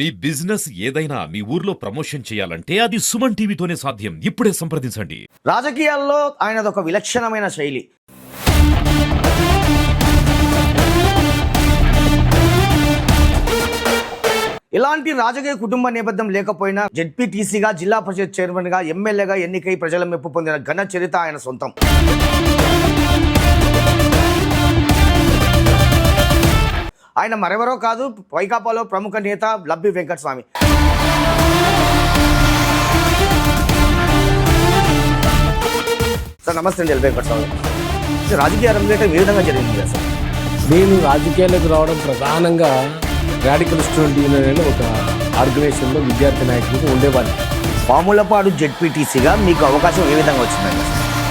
మీ business ఏదైనా మీ ఊర్లో promotion చేయాలంటే అది సుమన్ టీవీతోనే సాధ్యం. ఇప్పుడే సంప్రదించండి. రాజకీయాల్లో ఆయనది ఒక విలక్షణమైన శైలి. ఇలాంటి రాజకీయ కుటుంబ నేపథ్యం లేకపోయినా జెడ్పీటీసీగా, జిల్లా పరిషత్ చైర్మన్గా, ఎమ్మెల్యేగా ఎన్నికై ప్రజల మెప్పు పొందిన ఘన చరిత్ర ఆయన సొంతం. ఆయన మరెవరో కాదు, వైకాపాలో ప్రముఖ నేత లబ్బి వెంకటస్వామి. సార్ నమస్తే అండి. వెంకటస్వామి, రాజకీయ అరంగేటం ఏ విధంగా జరిగింది అసలు? నేను రాజకీయాలకు రావడం ప్రధానంగా రాడికల్ స్టూడెంట్ యూనియన్ అనే ఒక ఆర్గనైజేషన్లో విద్యార్థి నాయకుడిగా ఉండేవాళ్ళు. పాములపాడు జెడ్పీటీసీగా మీకు అవకాశం ఏ విధంగా వచ్చిందండి?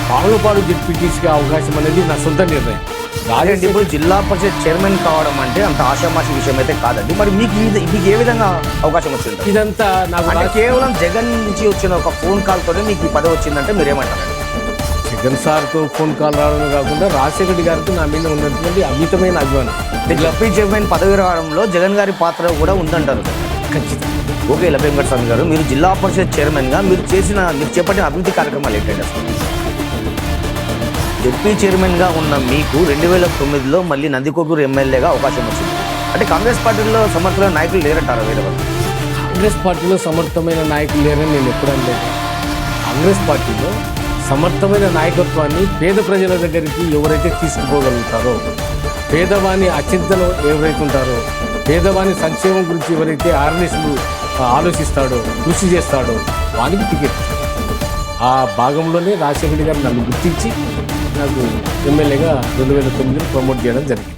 పాములపాడు జెడ్పీటీసీగా అవకాశం అనేది నా సొంత నిర్ణయం. రాజకీయ ఇప్పుడు జిల్లా పరిషత్ చైర్మన్ కావడం అంటే అంత ఆషామాషి విషయం అయితే కాదండి. మరి మీకు ఏ విధంగా అవకాశం వచ్చింది? ఇదంతా నాకు కేవలం జగన్ నుంచి వచ్చిన ఒక ఫోన్ కాల్తోనే మీకు ఈ పదవి వచ్చిందంటే మీరేమంటారండి? జగన్ సార్తో ఫోన్ కాల్ రావడం కాకుండా రాజశేఖర్ గారికి నా మీద ఉన్నటువంటి అమితమైన అభిమానం. లబ్బి చైర్మన్ పదవి రావడంలో జగన్ గారి పాత్ర కూడా ఉందంటారు. ఖచ్చితంగా. ఓకే, లబ్బి వెంకటస్వామి గారు, మీరు జిల్లా పరిషత్ చైర్మన్గా మీరు చేపట్టిన అభివృద్ధి కార్యక్రమాలు ఏంటండి అసలు? జెడ్పీ చైర్మన్గా ఉన్న మీకు 2009లో మళ్ళీ నందికొట్కూరు ఎమ్మెల్యేగా అవకాశం వచ్చింది. అంటే కాంగ్రెస్ పార్టీలో సమర్థమైన నాయకులు లేరంటారా? వేరే వాళ్ళు కాంగ్రెస్ పార్టీలో సమర్థమైన నాయకులు లేరని నేను ఎప్పుడు అనలేదు. కాంగ్రెస్ పార్టీలో సమర్థమైన నాయకత్వాన్ని పేద ప్రజల దగ్గరికి ఎవరైతే తీసుకుపోగలుగుతారో, పేదవాని అచింతలో ఎవరైతే ఉంటారో, పేదవాని సంక్షేమం గురించి ఎవరైతే ఆర్ఎన్ఎస్లు ఆలోచిస్తాడో, కృషి చేస్తాడో వానికి టికెట్. ఆ భాగంలోనే రాజశేఖర్ గారు నన్ను గుర్తించి నాకు ఎమ్మెల్యేగా 2009లో ప్రమోట్ చేయడం జరిగింది.